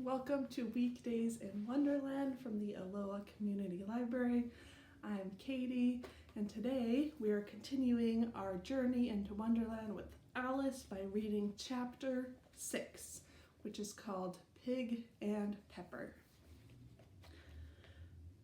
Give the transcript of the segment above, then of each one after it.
Welcome to Weekdays in Wonderland from the Aloha Community Library. I'm Katie, and today we are continuing our journey into Wonderland with Alice by reading Chapter 6, which is called Pig and Pepper.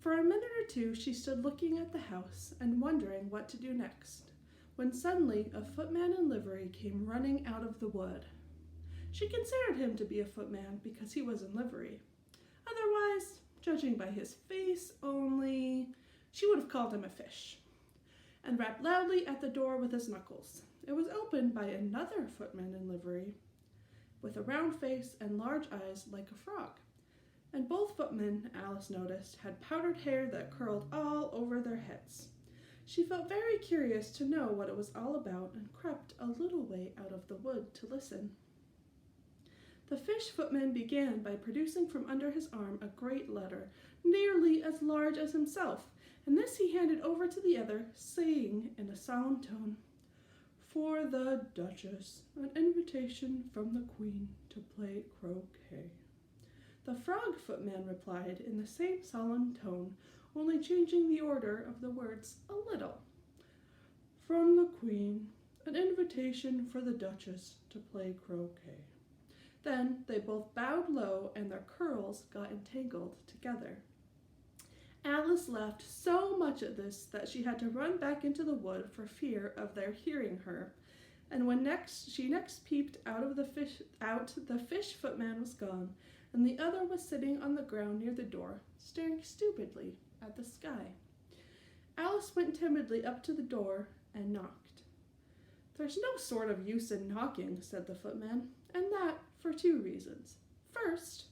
For a minute or two, she stood looking at the house and wondering what to do next, when suddenly a footman in livery came running out of the wood. She considered him to be a footman because he was in livery. Otherwise, judging by his face only, she would have called him a fish, and rapped loudly at the door with his knuckles. It was opened by another footman in livery, with a round face and large eyes like a frog. And both footmen, Alice noticed, had powdered hair that curled all over their heads. She felt very curious to know what it was all about and crept a little way out of the wood to listen. The fish footman began by producing from under his arm a great letter, nearly as large as himself, and this he handed over to the other, saying in a solemn tone, "For the Duchess, an invitation from the Queen to play croquet." The frog footman replied in the same solemn tone, only changing the order of the words a little. "From the Queen, an invitation for the Duchess to play croquet." Then they both bowed low and their curls got entangled together. Alice laughed so much at this that she had to run back into the wood for fear of their hearing her, and when she next peeped out, the fish footman was gone, and the other was sitting on the ground near the door, staring stupidly at the sky. Alice went timidly up to the door and knocked. "There's no sort of use in knocking," said the footman, "and that for two reasons. First,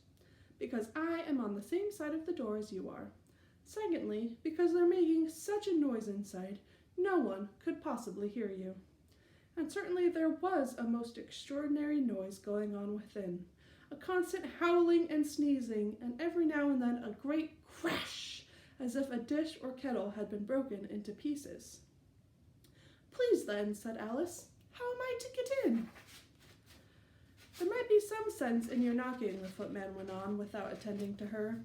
because I am on the same side of the door as you are. Secondly, because they're making such a noise inside, no one could possibly hear you." And certainly there was a most extraordinary noise going on within, a constant howling and sneezing, and every now and then a great crash, as if a dish or kettle had been broken into pieces. "Please then," said Alice, "how am I to get in?" "There might be some sense in your knocking," the footman went on without attending to her,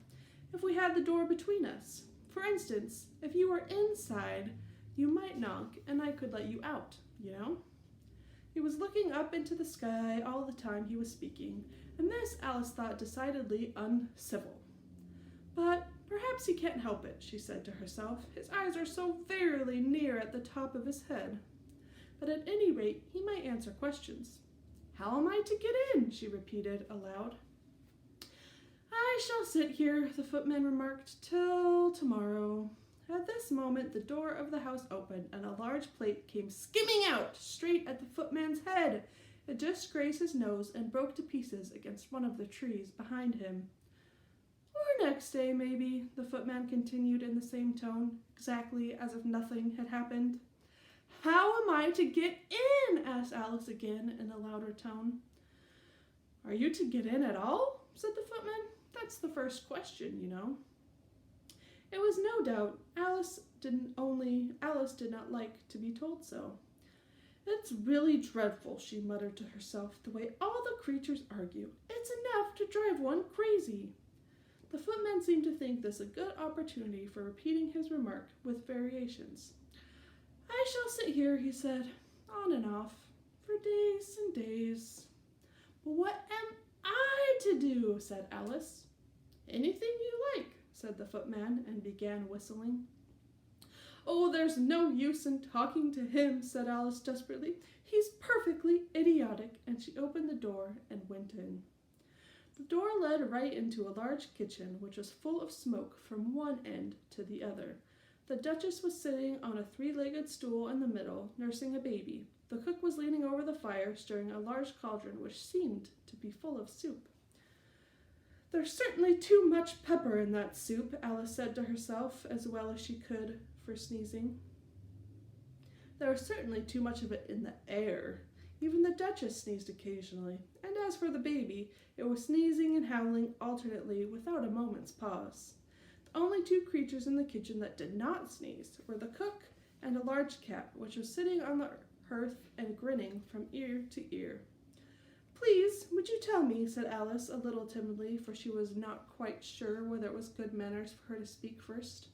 "if we had the door between us. For instance, if you were inside, you might knock and I could let you out, you know." He was looking up into the sky all the time he was speaking, and this Alice thought decidedly uncivil. "But perhaps he can't help it," she said to herself. "His eyes are so very near at the top of his head. But at any rate, he might answer questions. How am I to get in?" she repeated aloud. "I shall sit here," the footman remarked, "till tomorrow." At this moment the door of the house opened, and a large plate came skimming out straight at the footman's head. It just grazed his nose and broke to pieces against one of the trees behind him. "Or next day, maybe," the footman continued in the same tone, exactly as if nothing had happened. "How am I to get in?" asked Alice again in a louder tone. "Are you to get in at all?" said the footman. "That's the first question, you know." It was no doubt Alice did not like to be told so. "It's really dreadful," she muttered to herself, "the way all the creatures argue. It's enough to drive one crazy." The footman seemed to think this a good opportunity for repeating his remark with variations. "I shall sit here," he said, "on and off, for days and days." "But what am I to do?" said Alice. "Anything you like," said the footman, and began whistling. "Oh, there's no use in talking to him," said Alice desperately. "He's perfectly idiotic," and she opened the door and went in. The door led right into a large kitchen, which was full of smoke from one end to the other. The Duchess was sitting on a three-legged stool in the middle, nursing a baby. The cook was leaning over the fire, stirring a large cauldron which seemed to be full of soup. "There's certainly too much pepper in that soup," Alice said to herself, as well as she could for sneezing. There was certainly too much of it in the air. Even the Duchess sneezed occasionally, and as for the baby, it was sneezing and howling alternately without a moment's pause. The only two creatures in the kitchen that did not sneeze were the cook and a large cat, which was sitting on the hearth and grinning from ear to ear. Please, would you tell me, said Alice a little timidly, for she was not quite sure whether it was good manners for her to speak first,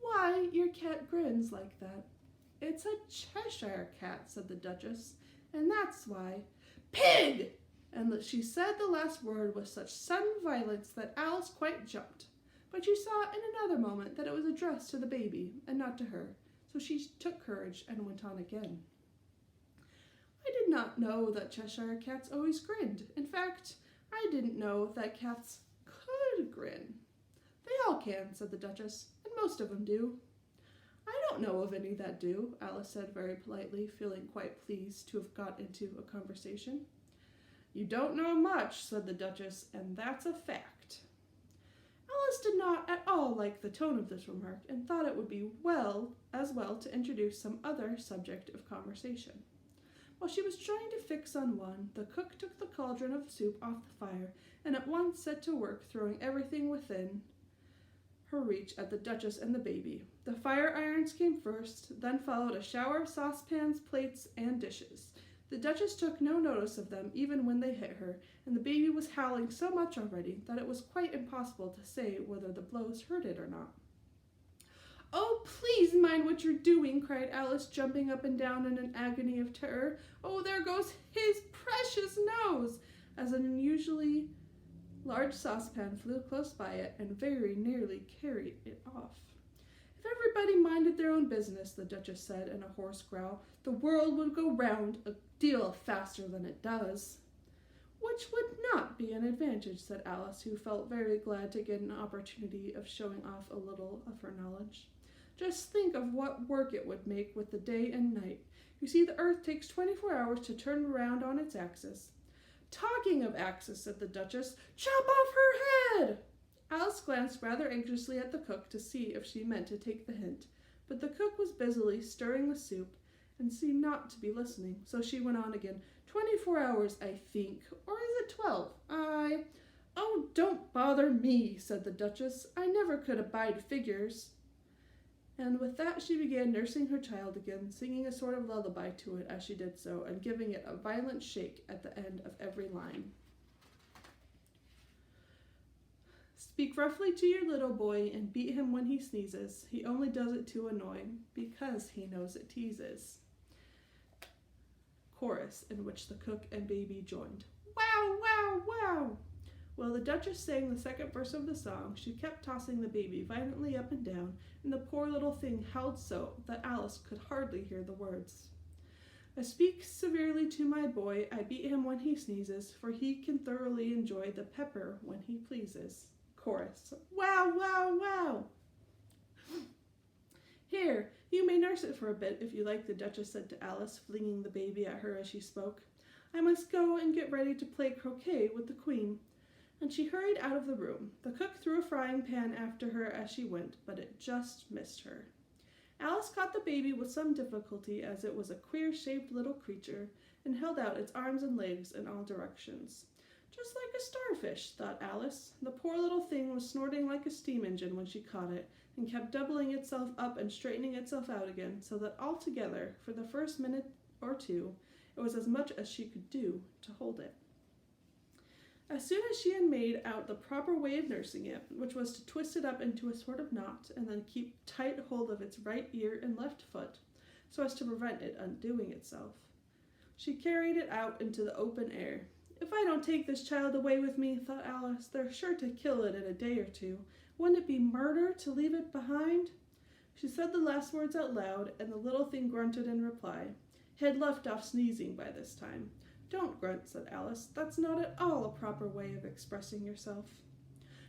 why your cat grins like that? It's a Cheshire Cat, said the Duchess, and that's why. Pig! And she said the last word with such sudden violence that Alice quite jumped. But she saw in another moment that it was addressed to the baby and not to her, so she took courage and went on again. I did not know that Cheshire Cats always grinned. In fact, I didn't know that cats could grin. They all can, said the Duchess, and most of them do. I don't know of any that do, Alice said very politely, feeling quite pleased to have got into a conversation. You don't know much, said the Duchess, and that's a fact. Alice did not at all like the tone of this remark, and thought it would be well to introduce some other subject of conversation. While she was trying to fix on one, the cook took the cauldron of soup off the fire, and at once set to work throwing everything within her reach at the Duchess and the baby. The fire irons came first, then followed a shower of saucepans, plates, and dishes. The Duchess took no notice of them even when they hit her, and the baby was howling so much already that it was quite impossible to say whether the blows hurt it or not. Oh, please mind what you're doing, cried Alice, jumping up and down in an agony of terror. Oh, there goes his precious nose! As an unusually large saucepan flew close by it and very nearly carried it off. If everybody minded their own business, the Duchess said in a hoarse growl, the world would go round a deal faster than it does. Which would not be an advantage, said Alice, who felt very glad to get an opportunity of showing off a little of her knowledge. Just think of what work it would make with the day and night. You see, the earth takes 24 hours to turn around on its axis. Talking of axis, said the Duchess, chop off her head! Alice glanced rather anxiously at the cook to see if she meant to take the hint, but the cook was busily stirring the soup and seemed not to be listening, so she went on again. 24 hours, I think, or is it 12? Oh, don't bother me, said the Duchess. I never could abide figures. And with that she began nursing her child again, singing a sort of lullaby to it as she did so, and giving it a violent shake at the end of every line. Speak roughly to your little boy and beat him when he sneezes. He only does it to annoy, because he knows it teases. Chorus, in which the cook and baby joined. Wow, wow, wow! While the Duchess sang the second verse of the song, she kept tossing the baby violently up and down, and the poor little thing howled so that Alice could hardly hear the words. I speak severely to my boy, I beat him when he sneezes, for he can thoroughly enjoy the pepper when he pleases. Chorus. Wow, wow, wow! Here, you may nurse it for a bit if you like, the Duchess said to Alice, flinging the baby at her as she spoke. I must go and get ready to play croquet with the Queen. And she hurried out of the room. The cook threw a frying pan after her as she went, but it just missed her. Alice caught the baby with some difficulty, as it was a queer-shaped little creature, and held out its arms and legs in all directions. Just like a starfish, thought Alice. The poor little thing was snorting like a steam engine when she caught it, and kept doubling itself up and straightening itself out again, so that altogether, for the first minute or two, it was as much as she could do to hold it. As soon as she had made out the proper way of nursing it, which was to twist it up into a sort of knot, and then keep tight hold of its right ear and left foot, so as to prevent it undoing itself, she carried it out into the open air. If I don't take this child away with me, thought Alice, they're sure to kill it in a day or two. Wouldn't it be murder to leave it behind? She said the last words out loud, and the little thing grunted in reply. He had left off sneezing by this time. Don't grunt, said Alice. That's not at all a proper way of expressing yourself.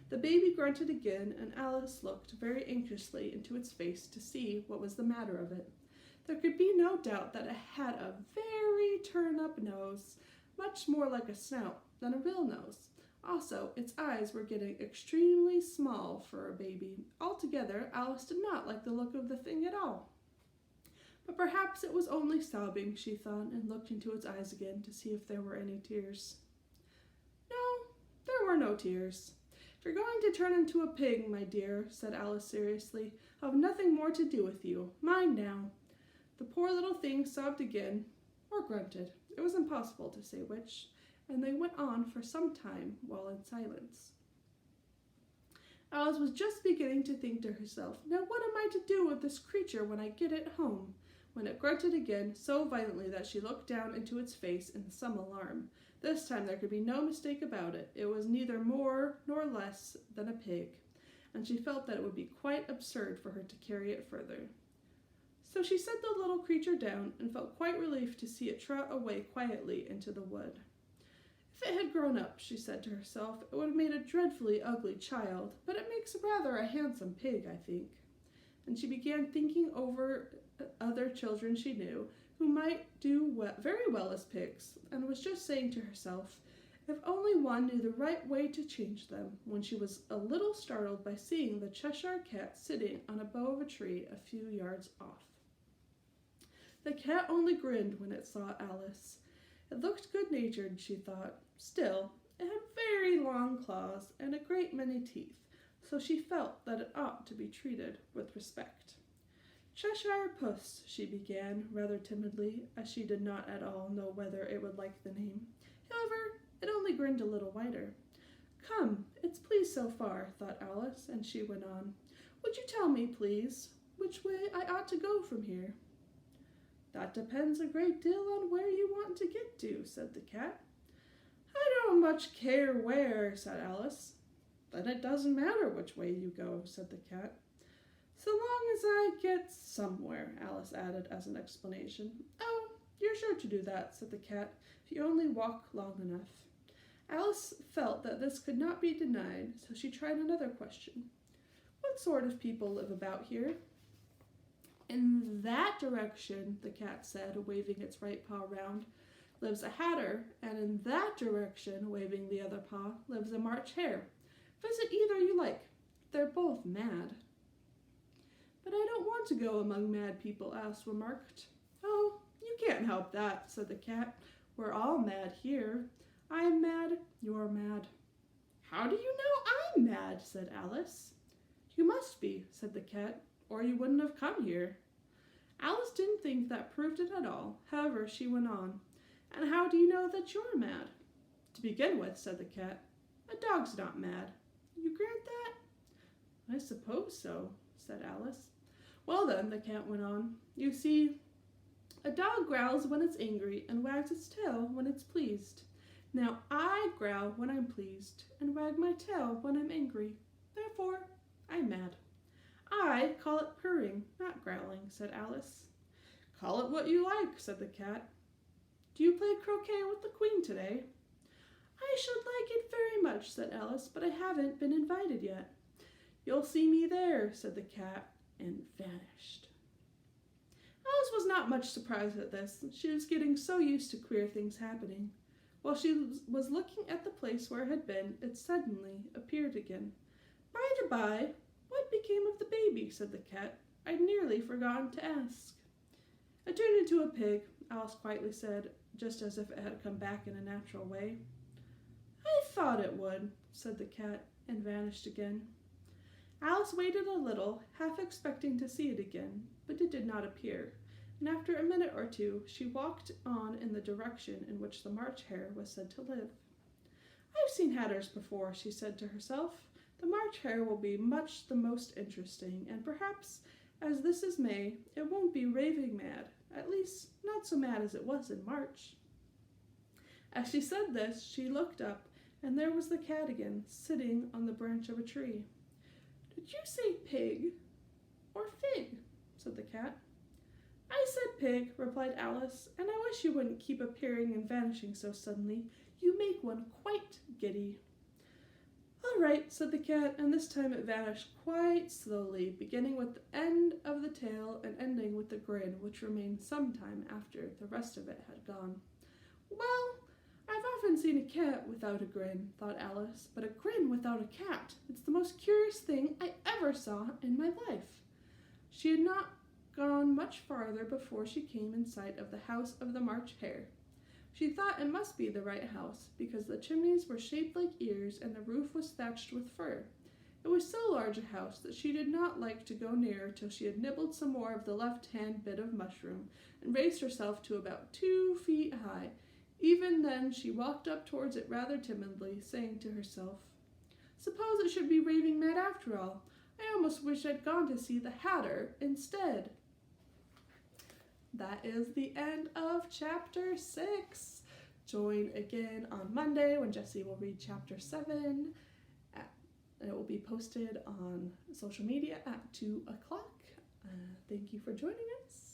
The baby grunted again, and Alice looked very anxiously into its face to see what was the matter of it. There could be no doubt that it had a very turn-up nose, much more like a snout than a real nose. Also, its eyes were getting extremely small for a baby. Altogether, Alice did not like the look of the thing at all. But perhaps it was only sobbing, she thought, and looked into its eyes again to see if there were any tears. No, there were no tears. If you're going to turn into a pig, my dear, said Alice seriously, I'll have nothing more to do with you. Mind now. The poor little thing sobbed again, or grunted. It was impossible to say which, and they went on for some time while in silence. Alice was just beginning to think to herself, now what am I to do with this creature when I get it home? When it grunted again so violently that she looked down into its face in some alarm. This time there could be no mistake about it. It was neither more nor less than a pig, and she felt that it would be quite absurd for her to carry it further. So she set the little creature down and felt quite relieved to see it trot away quietly into the wood. If it had grown up, she said to herself, it would have made a dreadfully ugly child, but it makes rather a handsome pig, I think. And she began thinking over other children she knew who might do very well as pigs, and was just saying to herself, if only one knew the right way to change them, when she was a little startled by seeing the Cheshire Cat sitting on a bough of a tree a few yards off. The cat only grinned when it saw Alice. It looked good-natured, she thought. Still, it had very long claws and a great many teeth, so she felt that it ought to be treated with respect. Cheshire Puss, she began, rather timidly, as she did not at all know whether it would like the name. However, it only grinned a little wider. Come, it's pleased so far, thought Alice, and she went on. Would you tell me, please, which way I ought to go from here? That depends a great deal on where you want to get to, said the cat. I don't much care where, said Alice. Then it doesn't matter which way you go, said the cat. So long as I get somewhere, Alice added as an explanation. Oh, you're sure to do that, said the cat, if you only walk long enough. Alice felt that this could not be denied, so she tried another question. What sort of people live about here? In that direction, the cat said, waving its right paw round, lives a hatter, and in that direction, waving the other paw, lives a March hare. Visit either you like. They're both mad. But I don't want to go among mad people, Alice remarked. Oh, you can't help that, said the cat. We're all mad here. I'm mad, you're mad. How do you know I'm mad, said Alice. You must be, said the cat, or you wouldn't have come here. Alice didn't think that proved it at all. However, she went on. And how do you know that you're mad? To begin with, said the cat, a dog's not mad. You grant that? I suppose so, said Alice. Well then, the cat went on, you see, a dog growls when it's angry and wags its tail when it's pleased. Now I growl when I'm pleased and wag my tail when I'm angry. Therefore, I'm mad. I call it purring, not growling, said Alice. Call it what you like, said the cat. Do you play croquet with the Queen today? I should like it very much, said Alice, but I haven't been invited yet. You'll see me there, said the cat, and vanished. Alice was not much surprised at this. She was getting so used to queer things happening. While she was looking at the place where it had been, it suddenly appeared again. By the by, what became of the baby? Said the cat. I'd nearly forgotten to ask. It turned into a pig, Alice quietly said, just as if it had come back in a natural way. I thought it would, said the cat, and vanished again. Alice waited a little, half expecting to see it again, but it did not appear, and after a minute or two she walked on in the direction in which the March hare was said to live. I've seen hatters before, she said to herself. The March hare will be much the most interesting, and perhaps, as this is May, it won't be raving mad, at least not so mad as it was in March. As she said this, she looked up, and there was the cat again, sitting on the branch of a tree. Did you say pig or fig? Said the cat. I said pig, replied Alice, and I wish you wouldn't keep appearing and vanishing so suddenly. You make one quite giddy. All right, said the cat, and this time it vanished quite slowly, beginning with the end of the tail and ending with the grin, which remained some time after the rest of it had gone. Well, I've often seen a cat without a grin, thought Alice, but a grin without a cat. It's the most curious thing I ever saw in my life. She had not gone much farther before she came in sight of the house of the March hare. She thought it must be the right house, because the chimneys were shaped like ears and the roof was thatched with fur. It was so large a house that she did not like to go near till she had nibbled some more of the left-hand bit of mushroom and raised herself to about 2 feet high. Even then, she walked up towards it rather timidly, saying to herself, "Suppose it should be raving mad after all. I almost wish I'd gone to see the Hatter instead." That is the end of chapter 6. Join again on Monday when Jessie will read chapter 7. It will be posted on social media at 2 o'clock. Thank you for joining us.